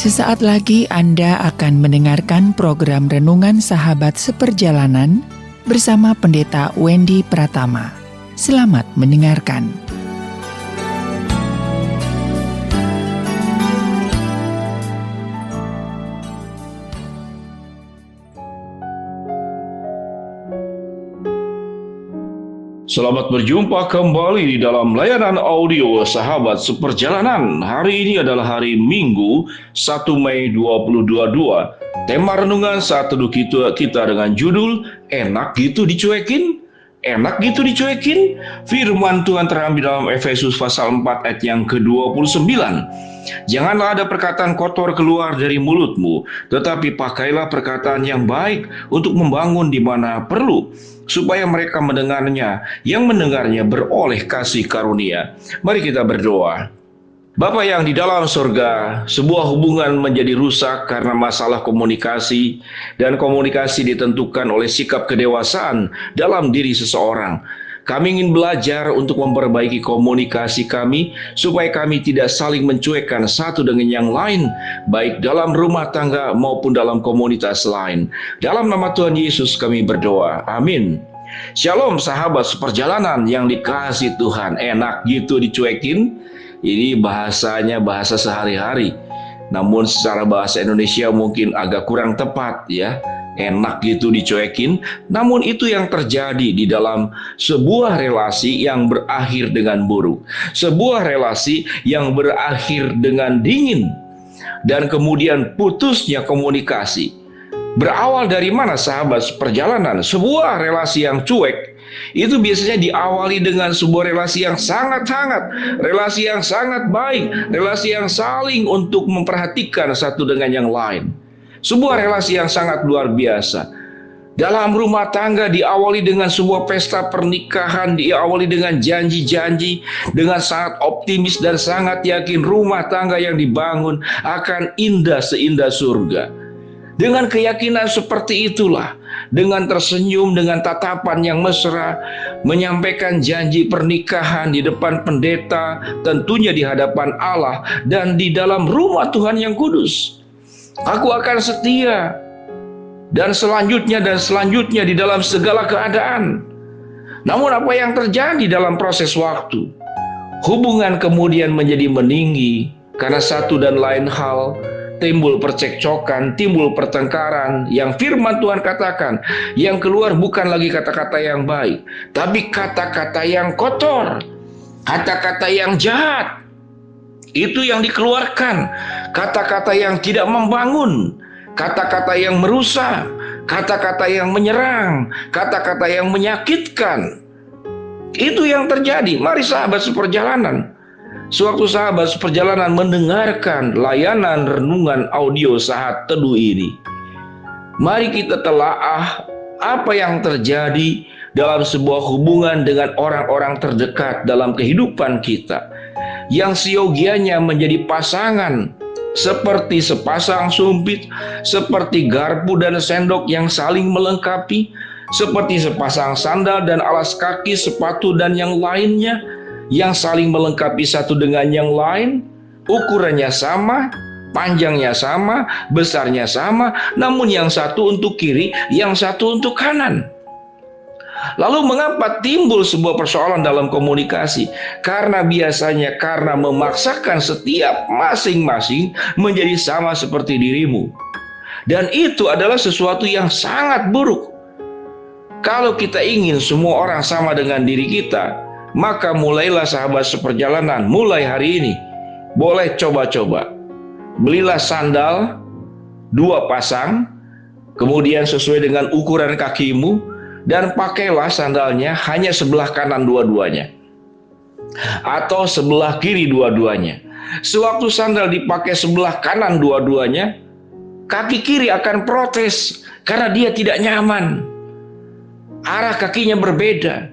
Sesaat lagi Anda akan mendengarkan program Renungan Sahabat Seperjalanan bersama Pendeta Wendy Pratama. Selamat mendengarkan. Selamat berjumpa kembali di dalam layanan audio Sahabat Seperjalanan. Hari ini adalah hari Minggu 1 Mei 2022. Tema renungan saat teduh kita dengan judul Enak gitu dicuekin? Enak gitu dicuekin? Firman Tuhan terambil dalam Efesus pasal 4 ayat yang ke-29. Janganlah ada perkataan kotor keluar dari mulutmu, tetapi pakailah perkataan yang baik untuk membangun di mana perlu, supaya mereka yang mendengarnya beroleh kasih karunia. Mari kita berdoa. Bapa yang di dalam surga, sebuah hubungan menjadi rusak karena masalah komunikasi, dan komunikasi ditentukan oleh sikap kedewasaan dalam diri seseorang. Kami ingin belajar untuk memperbaiki komunikasi kami, supaya kami tidak saling mencuekkan satu dengan yang lain, baik dalam rumah tangga maupun dalam komunitas lain. Dalam nama Tuhan Yesus kami berdoa. Amin. Shalom sahabat seperjalanan yang dikasihi Tuhan. Enak gitu dicuekin? Ini bahasanya bahasa sehari-hari. Namun secara bahasa Indonesia mungkin agak kurang tepat ya. Enak gitu dicuekin, namun itu yang terjadi di dalam sebuah relasi yang berakhir dengan buruk, sebuah relasi yang berakhir dengan dingin, dan kemudian putusnya komunikasi. Berawal dari mana sahabat seperjalanan? Sebuah relasi yang cuek itu biasanya diawali dengan sebuah relasi yang sangat hangat, relasi yang sangat baik, relasi yang saling untuk memperhatikan satu dengan yang lain. Sebuah relasi yang sangat luar biasa. Dalam rumah tangga diawali dengan sebuah pesta pernikahan, diawali dengan janji-janji, dengan sangat optimis dan sangat yakin rumah tangga yang dibangun akan indah seindah surga. Dengan keyakinan seperti itulah, dengan tersenyum, dengan tatapan yang mesra, menyampaikan janji pernikahan di depan pendeta, tentunya di hadapan Allah dan di dalam rumah Tuhan yang kudus. Aku akan setia dan selanjutnya di dalam segala keadaan. Namun apa yang terjadi dalam proses waktu? Hubungan kemudian menjadi meninggi karena satu dan lain hal, timbul percekcokan, timbul pertengkaran. Yang firman Tuhan katakan, yang keluar bukan lagi kata-kata yang baik, tapi kata-kata yang kotor, kata-kata yang jahat. Itu yang dikeluarkan, kata-kata yang tidak membangun, kata-kata yang merusak, kata-kata yang menyerang, kata-kata yang menyakitkan. Itu yang terjadi. Mari sahabat seperjalanan, sewaktu sahabat seperjalanan mendengarkan layanan renungan audio saat teduh ini, mari kita telaah apa yang terjadi dalam sebuah hubungan dengan orang-orang terdekat dalam kehidupan kita, yang siogianya menjadi pasangan seperti sepasang sumpit, seperti garpu dan sendok yang saling melengkapi, seperti sepasang sandal dan alas kaki, sepatu dan yang lainnya yang saling melengkapi satu dengan yang lain. Ukurannya sama, panjangnya sama, besarnya sama, namun yang satu untuk kiri, yang satu untuk kanan. Lalu mengapa timbul sebuah persoalan dalam komunikasi? Karena biasanya karena memaksakan setiap masing-masing menjadi sama seperti dirimu. Dan itu adalah sesuatu yang sangat buruk. Kalau kita ingin semua orang sama dengan diri kita, maka mulailah sahabat seperjalanan, mulai hari ini, boleh coba-coba. Belilah sandal 2 pasang, kemudian sesuai dengan ukuran kakimu, dan pakailah sandalnya hanya sebelah kanan dua-duanya, atau sebelah kiri dua-duanya. Sewaktu sandal dipakai sebelah kanan dua-duanya, kaki kiri akan protes karena dia tidak nyaman. Arah kakinya berbeda.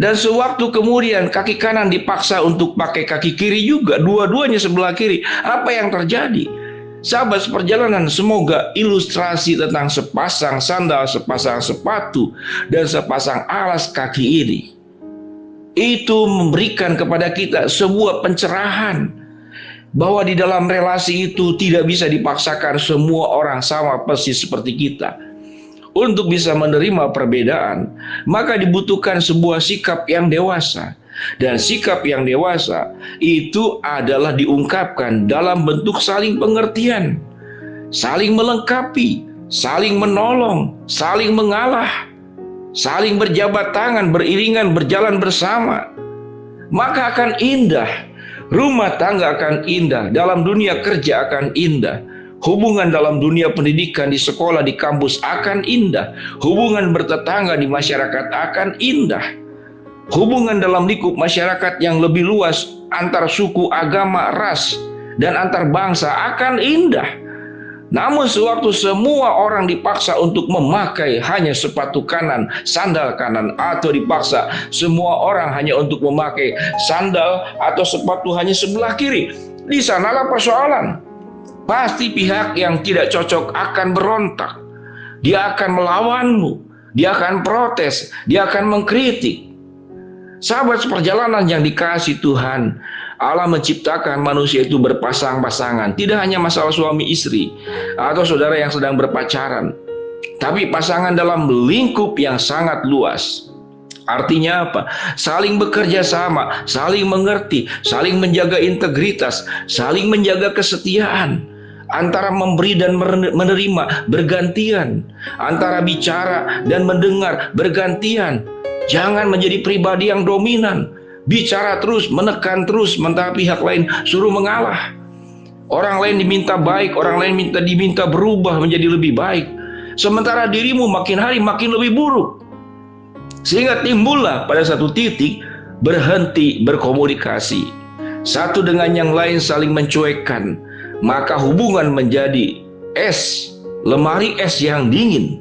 Dan sewaktu kemudian kaki kanan dipaksa untuk pakai kaki kiri juga, dua-duanya sebelah kiri, apa yang terjadi? Sahabat seperjalanan, semoga ilustrasi tentang sepasang sandal, sepasang sepatu, dan sepasang alas kaki ini itu memberikan kepada kita sebuah pencerahan bahwa di dalam relasi itu tidak bisa dipaksakan semua orang sama persis seperti kita. Untuk bisa menerima perbedaan, maka dibutuhkan sebuah sikap yang dewasa. Dan sikap yang dewasa itu adalah diungkapkan dalam bentuk saling pengertian, saling melengkapi, saling menolong, saling mengalah, saling berjabat tangan, beriringan, berjalan bersama. Maka akan indah, rumah tangga akan indah, dalam dunia kerja akan indah, hubungan dalam dunia pendidikan, di sekolah, di kampus akan indah, hubungan bertetangga di masyarakat akan indah, hubungan dalam lingkup masyarakat yang lebih luas antar suku, agama, ras, dan antar bangsa akan indah. Namun sewaktu semua orang dipaksa untuk memakai hanya sepatu kanan, sandal kanan, atau dipaksa semua orang hanya untuk memakai sandal atau sepatu hanya sebelah kiri, di sanalah persoalan. Pasti pihak yang tidak cocok akan berontak. Dia akan melawanmu, dia akan protes, dia akan mengkritik. Sahabat seperjalanan yang dikasihi Tuhan, Allah menciptakan manusia itu berpasang-pasangan. Tidak hanya masalah suami istri atau saudara yang sedang berpacaran, tapi pasangan dalam lingkup yang sangat luas. Artinya apa? Saling bekerja sama, saling mengerti, saling menjaga integritas, saling menjaga kesetiaan. Antara memberi dan menerima bergantian, antara bicara dan mendengar bergantian. Jangan menjadi pribadi yang dominan, bicara terus, menekan terus, sementara pihak lain suruh mengalah. Orang lain diminta baik, orang lain diminta berubah menjadi lebih baik, sementara dirimu makin hari makin lebih buruk. Sehingga timbullah pada satu titik berhenti berkomunikasi, satu dengan yang lain saling mencuekkan. Maka hubungan menjadi lemari es yang dingin.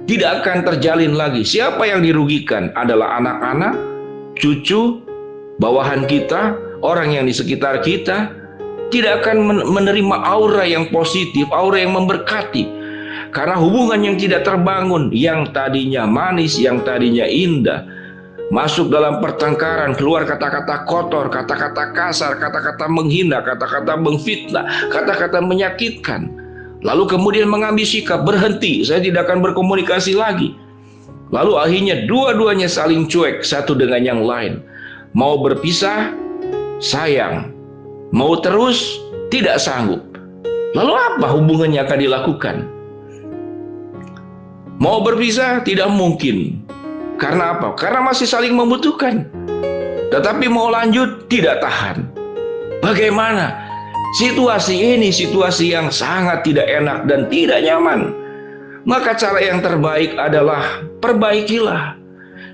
Tidak akan terjalin lagi. Siapa yang dirugikan adalah anak-anak, cucu, bawahan kita, orang yang di sekitar kita. Tidak akan menerima aura yang positif, aura yang memberkati. Karena hubungan yang tidak terbangun, yang tadinya manis, yang tadinya indah, masuk dalam pertengkaran, keluar kata-kata kotor, kata-kata kasar, kata-kata menghina, kata-kata memfitnah, kata-kata menyakitkan. Lalu kemudian mengambil sikap, berhenti, saya tidak akan berkomunikasi lagi. Lalu akhirnya dua-duanya saling cuek satu dengan yang lain. Mau berpisah, sayang. Mau terus, tidak sanggup. Lalu apa hubungannya akan dilakukan? Mau berpisah, tidak mungkin. Karena apa? Karena masih saling membutuhkan. Tetapi mau lanjut, tidak tahan. Bagaimana? Situasi ini situasi yang sangat tidak enak dan tidak nyaman. Maka cara yang terbaik adalah perbaikilah.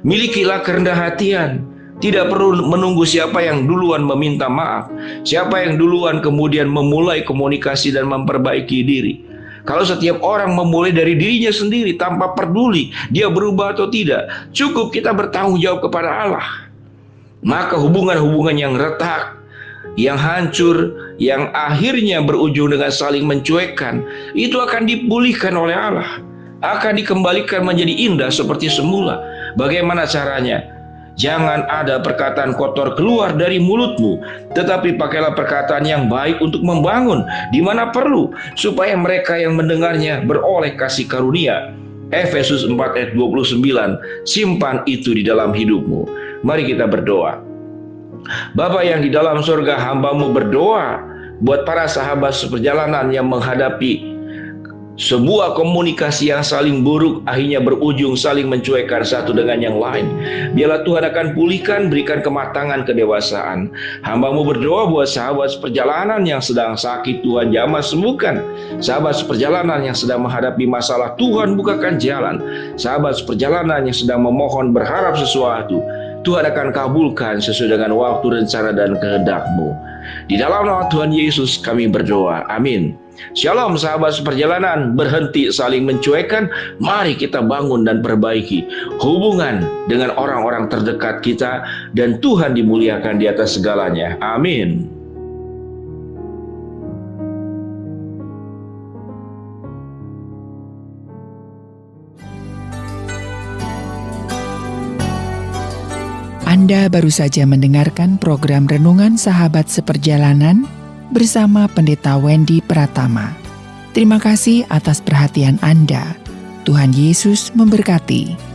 Milikilah kerendah hatian. Tidak perlu menunggu siapa yang duluan meminta maaf, siapa yang duluan kemudian memulai komunikasi dan memperbaiki diri. Kalau setiap orang memulai dari dirinya sendiri tanpa peduli dia berubah atau tidak, cukup kita bertanggung jawab kepada Allah. Maka hubungan-hubungan yang retak, yang hancur, yang akhirnya berujung dengan saling mencuekkan, itu akan dipulihkan oleh Allah, akan dikembalikan menjadi indah seperti semula. Bagaimana caranya? Jangan ada perkataan kotor keluar dari mulutmu, tetapi pakailah perkataan yang baik untuk membangun di mana perlu, supaya mereka yang mendengarnya beroleh kasih karunia. Efesus 4 ayat 29, simpan itu di dalam hidupmu. Mari kita berdoa. Bapa yang di dalam surga, hamba-Mu berdoa buat para sahabat seperjalanan yang menghadapi sebuah komunikasi yang saling buruk, akhirnya berujung saling mencuekkan satu dengan yang lain. Biarlah Tuhan akan pulihkan, berikan kematangan, kedewasaan. Hamba-Mu berdoa buat sahabat seperjalanan yang sedang sakit, Tuhan jamah sembuhkan. Sahabat seperjalanan yang sedang menghadapi masalah, Tuhan bukakan jalan. Sahabat seperjalanan yang sedang memohon berharap sesuatu, Tuhan akan kabulkan sesuai dengan waktu, rencana, dan kehendak-Mu. Di dalam nama Tuhan Yesus kami berdoa. Amin. Shalom sahabat seperjalanan, berhenti saling mencuekkan. Mari kita bangun dan perbaiki hubungan dengan orang-orang terdekat kita, dan Tuhan dimuliakan di atas segalanya. Amin. Anda baru saja mendengarkan program Renungan Sahabat Seperjalanan bersama Pendeta Wendy Pratama. Terima kasih atas perhatian Anda. Tuhan Yesus memberkati.